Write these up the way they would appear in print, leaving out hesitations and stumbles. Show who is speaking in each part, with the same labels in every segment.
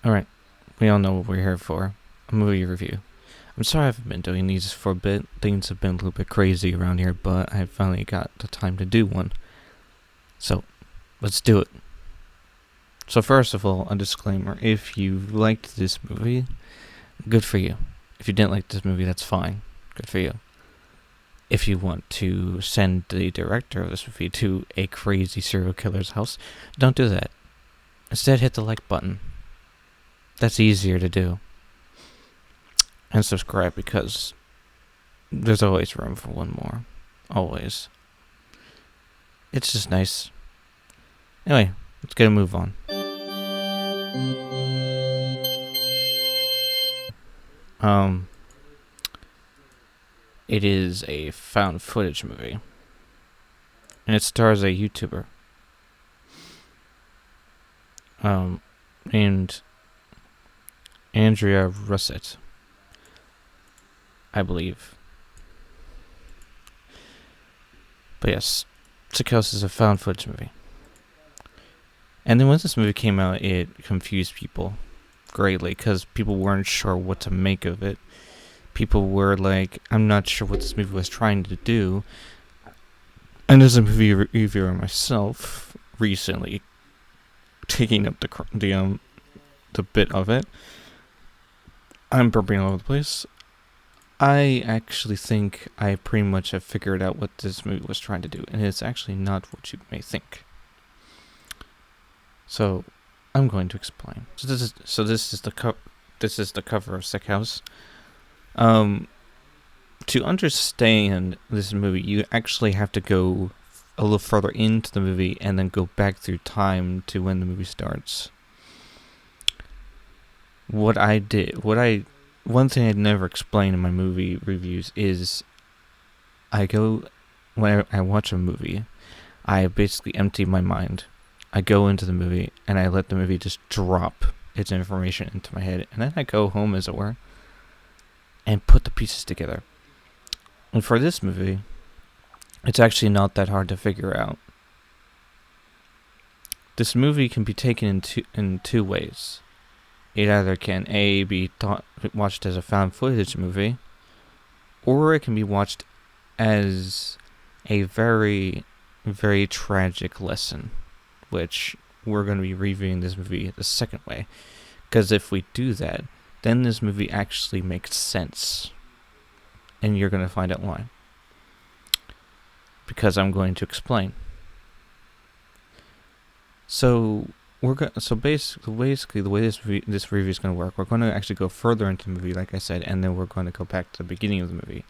Speaker 1: Alright, we all know what we're here for. A movie review. I'm sorry I haven't been doing these for a bit. Things have been a little bit crazy around here, but I finally got the time to do one. So, let's do it. So first of all, a disclaimer. If you liked this movie, good for you. If you didn't like this movie, that's fine. Good for you. If you want to send the director of this movie to a crazy serial killer's house, don't do that. Instead, hit the like button. That's easier to do. And subscribe, because there's always room for one more. Always. It's just nice. Anyway, let's get a move on. It is a found footage movie. And it stars a YouTuber. Named Andrea Russett, I believe. But yes, Sickhouse is a found footage movie. And then when this movie came out, it confused people greatly, because people weren't sure what to make of it. People were like, I'm not sure what this movie was trying to do. And as a movie reviewer myself, recently taking up the bit of it, I'm burping all over the place. I actually think I pretty much have figured out what this movie was trying to do, and it's actually not what you may think. So, I'm going to explain. This is the cover of Sickhouse. To understand this movie, you actually have to go a little further into the movie and then go back through time to when the movie starts. One thing I'd never explain in my movie reviews is when I watch a movie, I basically empty my mind. I go into the movie and I let the movie just drop its information into my head, and then I go home, as it were, and put the pieces together. And for this movie, it's actually not that hard to figure out. This movie can be taken in two ways. It either can be watched as a found footage movie, or it can be watched as a very, very tragic lesson, which we're going to be reviewing this movie the second way. Because if we do that, then this movie actually makes sense. And you're going to find out why. Because I'm going to explain. So basically the way this review is going to work, we're going to actually go further into the movie, like I said, and then we're going to go back to the beginning of the movie,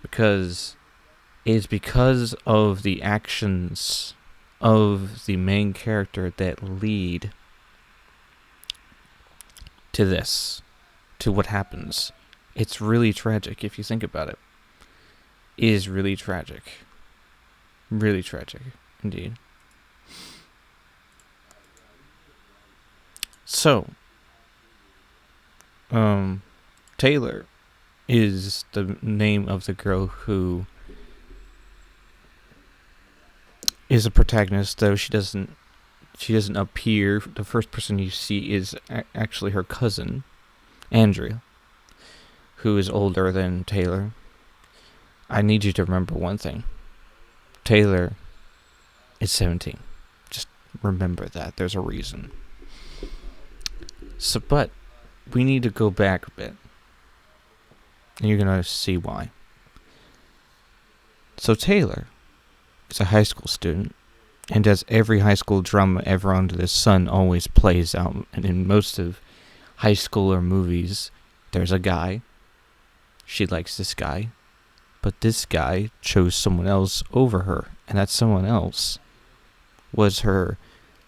Speaker 1: because it's because of the actions of the main character that lead to what happens. It's really tragic if you think about it. It is really tragic. Really tragic, indeed. So, Taylor is the name of the girl who is a protagonist, though she doesn't appear. The first person you see is actually her cousin, Andrea, who is older than Taylor. I need you to remember one thing. Taylor is 17. Just remember that. There's a reason. So, but we need to go back a bit, and you're going to see why. So Taylor is a high school student, and as every high school drama ever under the sun always plays out, and in most of high schooler movies, there's a guy. She likes this guy, but this guy chose someone else over her, and that someone else was her,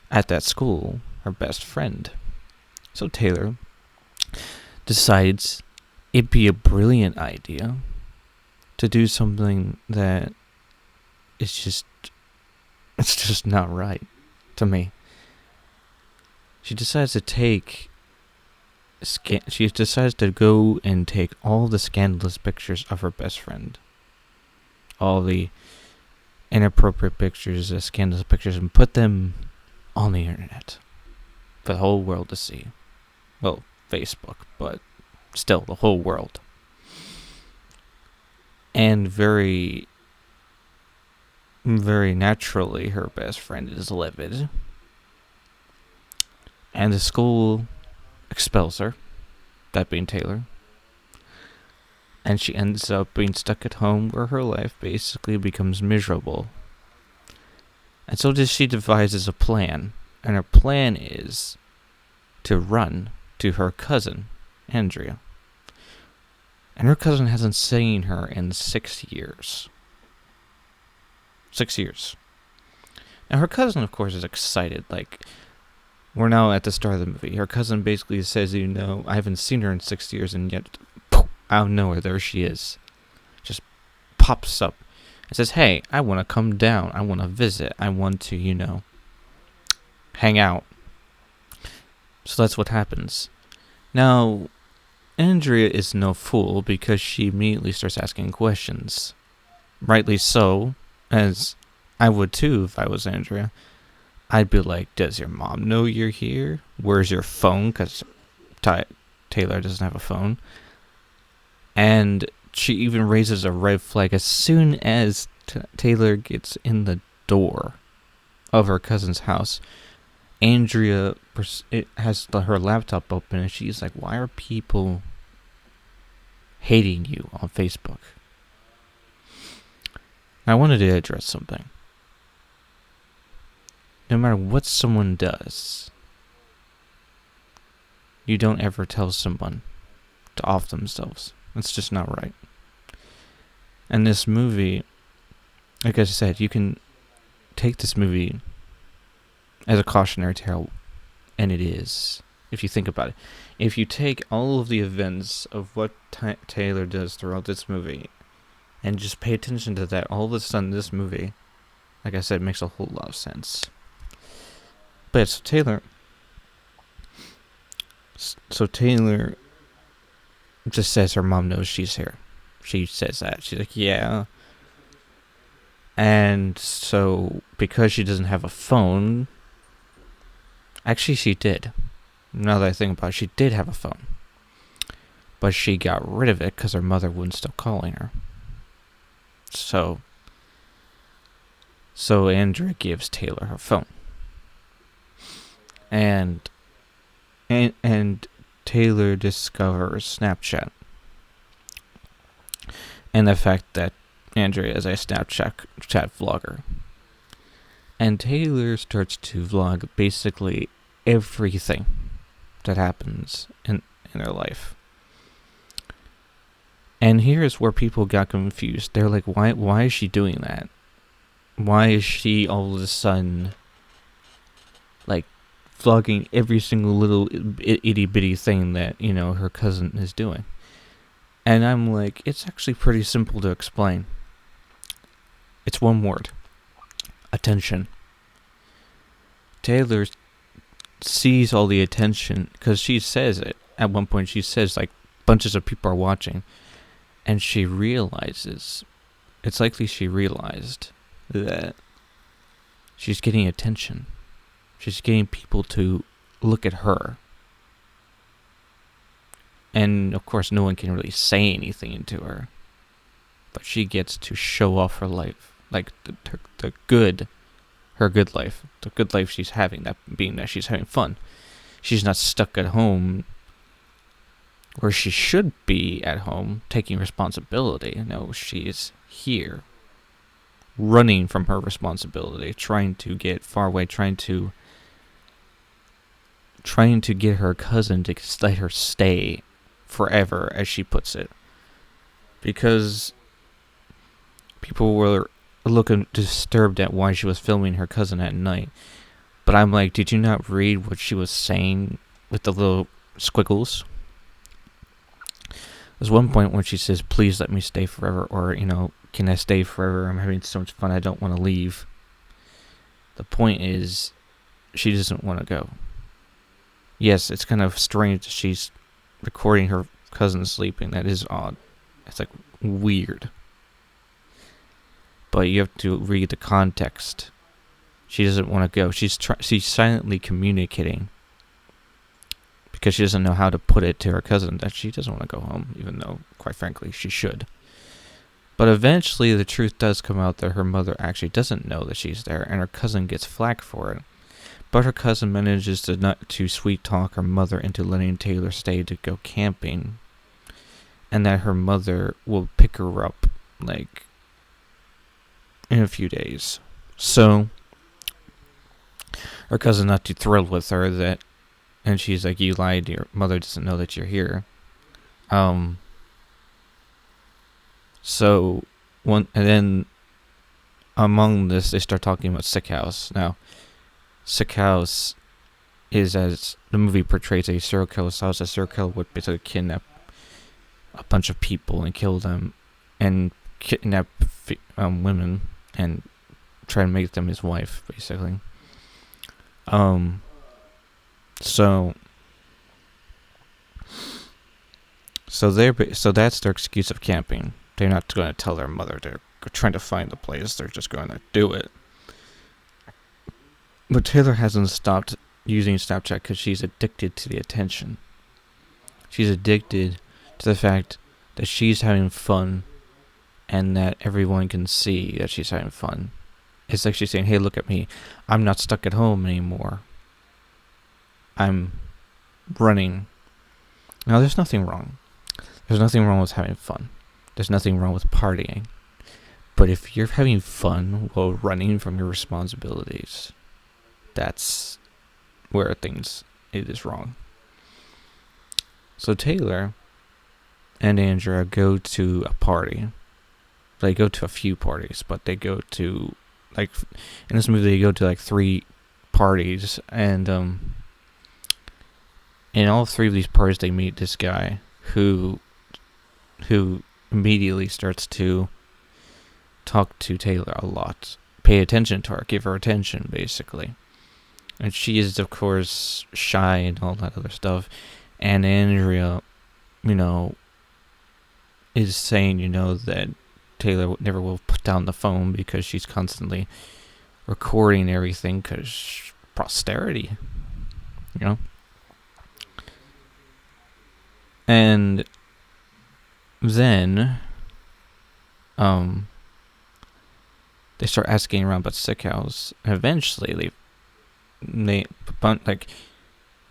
Speaker 1: at that school, her best friend. So Taylor decides it'd be a brilliant idea to do something that it's just not right to me. She decides to go and take all the scandalous pictures of her best friend, all the inappropriate pictures, scandalous pictures, and put them on the internet for the whole world to see. Well, Facebook, but still the whole world. And very, very naturally, her best friend is livid. And the school expels her, that being Taylor. And she ends up being stuck at home where her life basically becomes miserable. And so she devises a plan. And her plan is to run to her cousin, Andrea. And her cousin hasn't seen her in 6 years. 6 years. Now her cousin, of course, is excited. Like, we're now at the start of the movie. Her cousin basically says, I haven't seen her in 6 years, and yet, poof, out of nowhere, there she is. Just pops up and says, hey, I want to come down. I want to visit. I want to, hang out. So that's what happens. Now, Andrea is no fool because she immediately starts asking questions. Rightly so, as I would too if I was Andrea. I'd be like, does your mom know you're here? Where's your phone? Because Taylor doesn't have a phone. And she even raises a red flag as soon as Taylor gets in the door of her cousin's house. Andrea has her laptop open and she's like, why are people hating you on Facebook? I wanted to address something. No matter what someone does, you don't ever tell someone to off themselves. That's just not right. And this movie, like I said, you can take this movie as a cautionary tale, and it is, if you think about it. If you take all of the events of what Taylor does throughout this movie, and just pay attention to that, all of a sudden this movie, like I said, makes a whole lot of sense. But so Taylor just says her mom knows she's here. She says that. She's like, yeah. And so, because she doesn't have a phone, actually she did. Now that I think about it, she did have a phone. But she got rid of it because her mother wouldn't stop calling her. So Andrea gives Taylor her phone. And Taylor discovers Snapchat. And the fact that Andrea is a Snapchat vlogger. And Taylor starts to vlog basically everything that happens in their life. And here's where people got confused. They're like, why is she doing that? Why is she all of a sudden, like, vlogging every single little itty bitty thing that, her cousin is doing? And I'm like, it's actually pretty simple to explain. It's one word. Attention. Taylor sees all the attention, because she says it. At one point she says, like, bunches of people are watching. And she realizes, it's likely she realized that she's getting attention. She's getting people to look at her. And, of course, no one can really say anything to her. But she gets to show off her life. Like, her good life. The good life she's having, that being that she's having fun. She's not stuck at home where she should be at home, taking responsibility. No, she's here, running from her responsibility, trying to get far away, trying to get her cousin to let her stay forever, as she puts it. Because people were looking disturbed at why she was filming her cousin at night. But I'm like, did you not read what she was saying with the little squiggles? There's one point when she says, please let me stay forever, or, can I stay forever? I'm having so much fun, I don't want to leave. The point is, she doesn't want to go. Yes, it's kind of strange that she's recording her cousin sleeping. That is odd. It's like weird. But you have to read the context. She doesn't want to go. She's silently communicating because she doesn't know how to put it to her cousin that she doesn't want to go home, even though, quite frankly, she should. But eventually, the truth does come out that her mother actually doesn't know that she's there, and her cousin gets flack for it. But her cousin manages to sweet talk her mother into letting Taylor stay to go camping, and that her mother will pick her up, like, in a few days. So, her cousin not too thrilled with her that, and she's like, you lied, your mother doesn't know that you're here. So, and then, among this, they start talking about Sickhouse. Now, Sickhouse is, as the movie portrays, a serial killer. So, a serial killer would basically kidnap a bunch of people and kill them, and kidnap women and try to make them his wife, basically. So that's their excuse of camping. They're not going to tell their mother they're trying to find the place. They're just going to do it. But Taylor hasn't stopped using Snapchat because she's addicted to the attention. She's addicted to the fact that she's having fun and that everyone can see that she's having fun. It's like she's saying, hey, look at me. I'm not stuck at home anymore. I'm running. Now, there's nothing wrong. There's nothing wrong with having fun. There's nothing wrong with partying. But if you're having fun while running from your responsibilities, that's where it is wrong. So Taylor and Andrea go to a party. They go to a few parties, but they go to, like, in this movie, they go to, like, 3 parties, and, in all 3 of these parties, they meet this guy who immediately starts to talk to Taylor a lot, pay attention to her, give her attention, basically. And she is, of course, shy and all that other stuff. And Andrea, is saying, that Taylor never will put down the phone because she's constantly recording everything because posterity, And then, they start asking around about Sickhouse, and eventually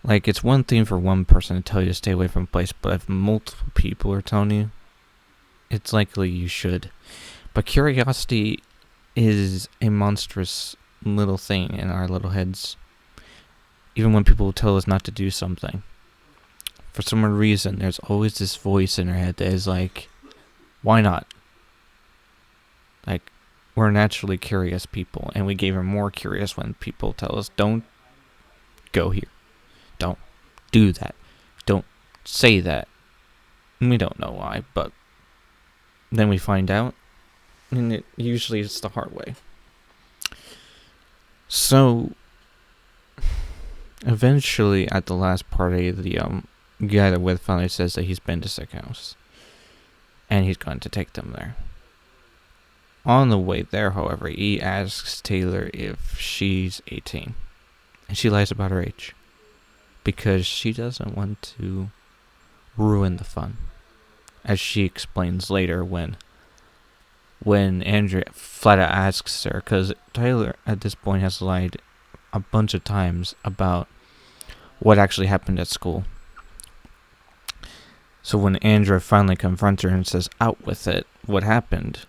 Speaker 1: like it's one thing for one person to tell you to stay away from a place, but if multiple people are telling you, it's likely you should. But curiosity is a monstrous little thing in our little heads. Even when people tell us not to do something, for some reason, there's always this voice in our head that is like, why not? Like, we're naturally curious people, and we get even more curious when people tell us, don't go here. Don't do that. Don't say that. And we don't know why, but then we find out, and usually it's the hard way. So, eventually, at the last party, the guy they're with finally says that he's been to Sickhouse, and he's going to take them there. On the way there, however, he asks Taylor if she's 18, and she lies about her age, because she doesn't want to ruin the fun, as she explains later when Andrea flat out asks her, because Taylor at this point has lied a bunch of times about what actually happened at school. So when Andrea finally confronts her and says, out with it, what happened?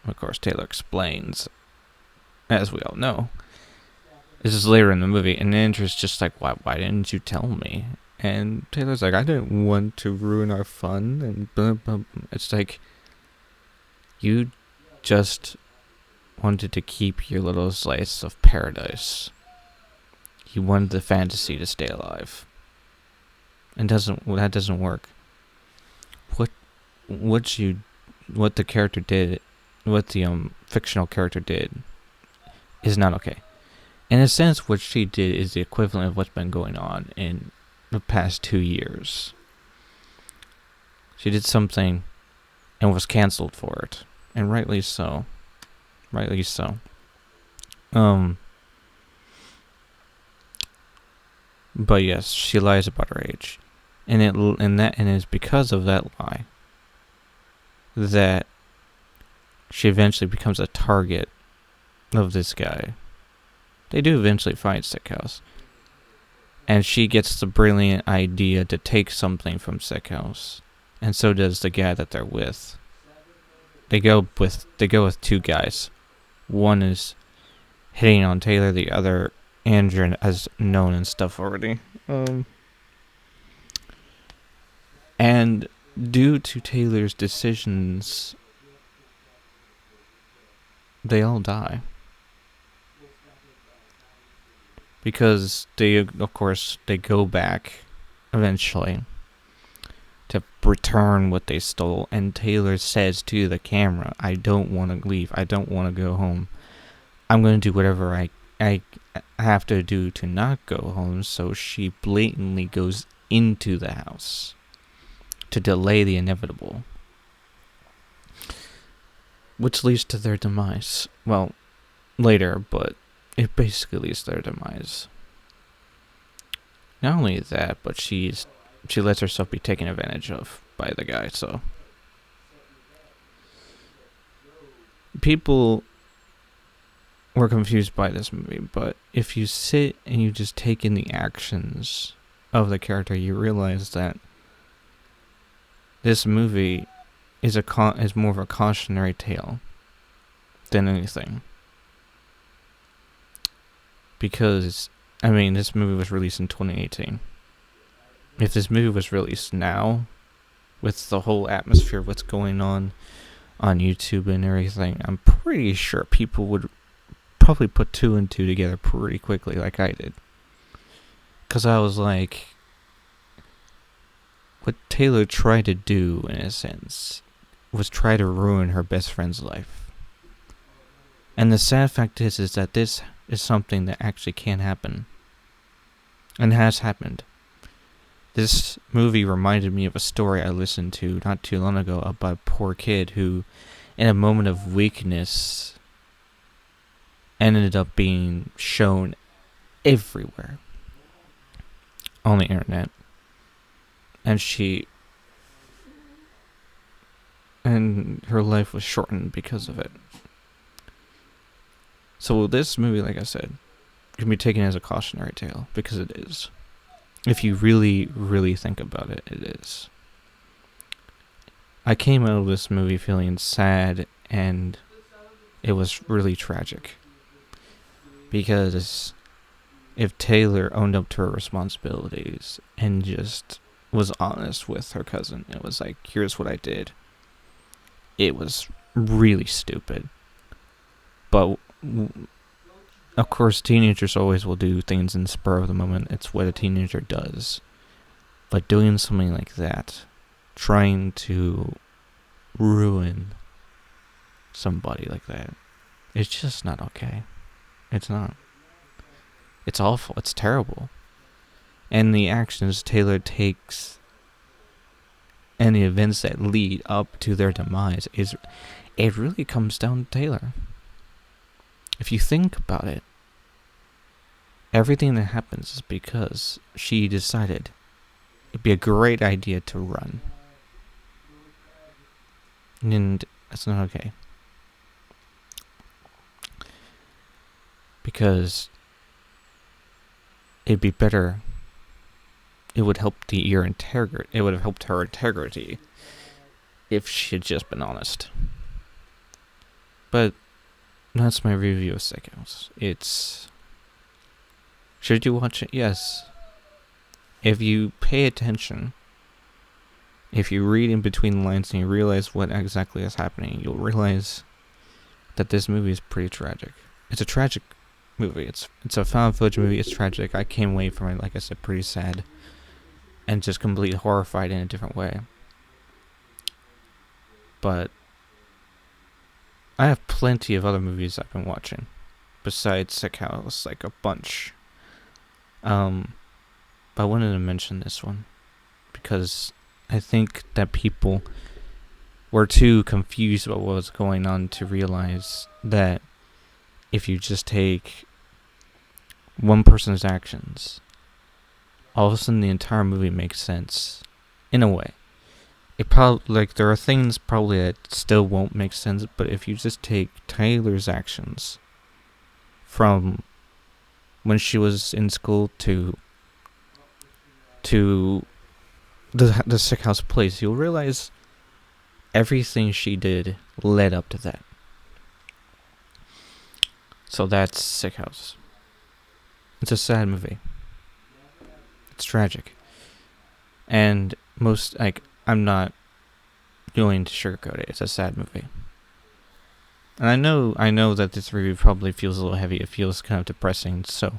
Speaker 1: Of course, Taylor explains, as we all know. This is later in the movie, and Andrea's just like, why didn't you tell me? And Taylor's like, I didn't want to ruin our fun, and blah, blah, blah. It's like, you just wanted to keep your little slice of paradise. You wanted the fantasy to stay alive. And that doesn't work. What the character did, what the fictional character did, is not okay. In a sense, what she did is the equivalent of what's been going on in the past 2 years. She did something and was canceled for it, and rightly so. Rightly so. But yes, she lies about her age. and it's because of that lie that she eventually becomes a target of this guy. They do eventually find Sickhouse, and she gets the brilliant idea to take something from Sickhouse, and so does the guy that they're with. They go with two guys. One is hitting on Taylor, the other Andrew, as known and stuff already. And due to Taylor's decisions, they all die. Because they go back eventually to return what they stole, and Taylor says to the camera, I don't want to leave, I don't want to go home. I'm going to do whatever I have to do to not go home. So she blatantly goes into the house to delay the inevitable, which leads to their demise. Well, later, but it basically leads to their demise. Not only that, but she lets herself be taken advantage of by the guy. So people were confused by this movie, but if you sit and you just take in the actions of the character, you realize that this movie is more of a cautionary tale than anything. Because, this movie was released in 2018. If this movie was released now, with the whole atmosphere of what's going on YouTube and everything, I'm pretty sure people would probably put 2 and 2 together pretty quickly, like I did. Because I was like, what Taylor tried to do, in a sense, was try to ruin her best friend's life. And the sad fact is that this is something that actually can happen. And has happened. This movie reminded me of a story I listened to not too long ago about a poor kid who, in a moment of weakness, ended up being shown everywhere on the internet. And her life was shortened because of it. So this movie, like I said, can be taken as a cautionary tale, because it is. If you really, really think about it, it is. I came out of this movie feeling sad, and it was really tragic. Because if Taylor owned up to her responsibilities and just was honest with her cousin, it was like, here's what I did. It was really stupid. But, of course, teenagers always will do things in spur of the moment. It's what a teenager does. But doing something like that, trying to ruin somebody like that, it's just not okay. It's not. It's awful. It's terrible. And the actions Taylor takes and the events that lead up to their demise, it really comes down to Taylor. If you think about it, everything that happens is because she decided it'd be a great idea to run. And that's not okay. Because it'd be better. It would help it would have helped her integrity if she had just been honest. But that's my review of Sickhouse. Should you watch it? Yes. If you pay attention, if you read in between the lines and you realize what exactly is happening, you'll realize that this movie is pretty tragic. It's a tragic movie. It's a found footage movie. It's tragic. I came away from it, like I said, pretty sad and just completely horrified in a different way. But I have plenty of other movies I've been watching besides Sickhouse, like a bunch. But I wanted to mention this one because I think that people were too confused about what was going on to realize that if you just take one person's actions, all of a sudden the entire movie makes sense. In a way. It probably, like, there are things probably that still won't make sense, but if you just take Taylor's actions from when she was in school to the Sickhouse place, you'll realize everything she did led up to that. So that's Sickhouse. It's a sad movie. It's tragic. And I'm not going to sugarcoat it. It's a sad movie. And I know that this review probably feels a little heavy. It feels kind of depressing. So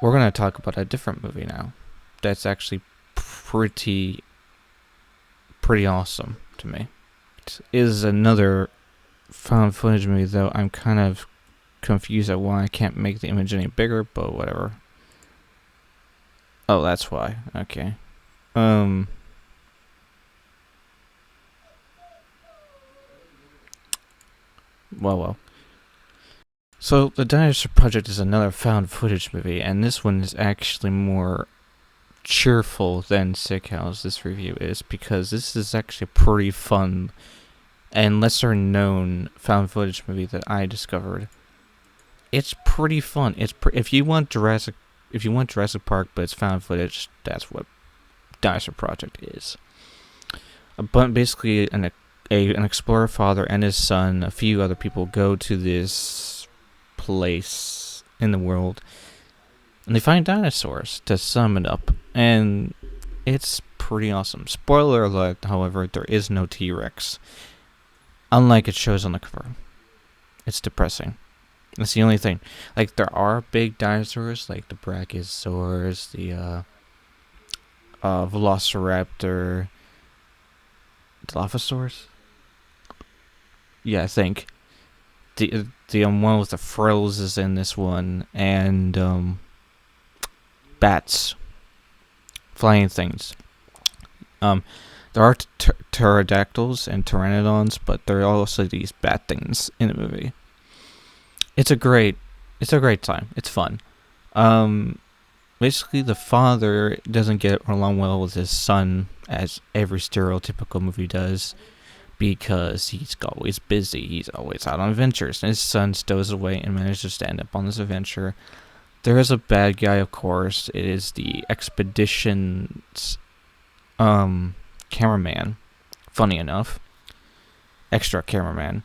Speaker 1: we're going to talk about a different movie now. That's actually pretty awesome to me. It is another found footage movie, though I'm kind of confused at why I can't make the image any bigger, but whatever. Oh, that's why. Okay. Well. So, The Dinosuar Project is another found footage movie, and this one is actually more cheerful than Sickhouse, this review is, because this is actually pretty fun and lesser known found footage movie that I discovered. It's pretty fun. If you want Jurassic Park, but it's found footage, that's what Dinosuar Project is. But basically, an explorer father and his son, a few other people, go to this place in the world, and they find dinosaurs, to sum it up, and it's pretty awesome. Spoiler alert, however, there is no T-Rex, unlike it shows on the cover. It's depressing. That's the only thing. Like, there are big dinosaurs, like the Brachiosaurus, the Velociraptor, Dilophosaurus? Yeah, I think. The one with the frills is in this one, and bats, flying things. There are pterodactyls and pteranodons, but there are also these bat things in the movie. It's a great time. It's fun. Basically, the father doesn't get along well with his son, as every stereotypical movie does, because he's always busy. He's always out on adventures, and his son stows away and manages to end up on this adventure. There is a bad guy, of course. It is the expedition's cameraman. Funny enough, extra cameraman.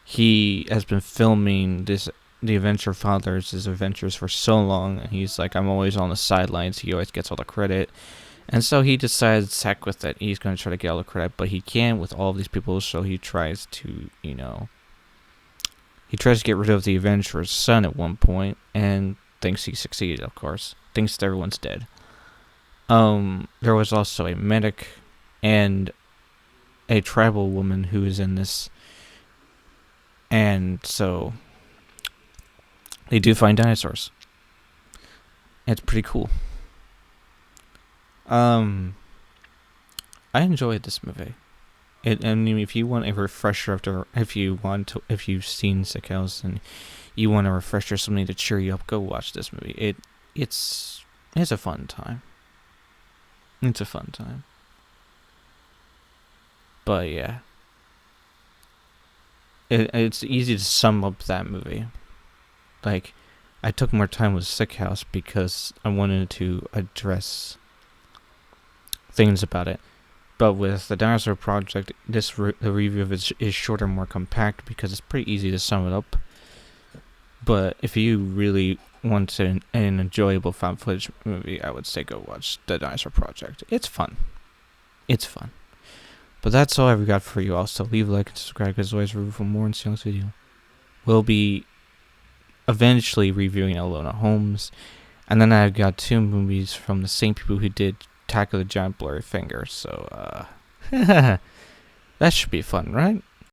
Speaker 1: He has been filming the Adventure Fathers' adventures for so long, and he's like, I'm always on the sidelines. He always gets all the credit. And so he decides, heck with it. He's going to try to get all the credit, but he can't with all of these people, so he tries to, he tries to get rid of the adventurer's son at one point, and thinks he succeeded, of course. Thinks that everyone's dead. There was also a medic and a tribal woman who is in this. And so they do find dinosaurs. It's pretty cool. I enjoyed this movie. I mean, if you want a refresher if you've seen Sickhouse and you want a refresher, something to cheer you up, go watch this movie. It's a fun time. It's a fun time. But yeah. It's easy to sum up that movie. Like, I took more time with Sickhouse because I wanted to address things about it. But with the Dinosuar Project, the review of it is shorter, more compact, because it's pretty easy to sum it up. But if you really want an enjoyable found footage movie, I would say go watch the Dinosuar Project. It's fun. It's fun. But that's all I've got for you all. So leave a like and subscribe, because always review for more and see you next video. We'll be eventually reviewing Enola Holmes. And then I've got 2 movies from the same people who did Tackle the Giant Blurry Finger. So, that should be fun, right?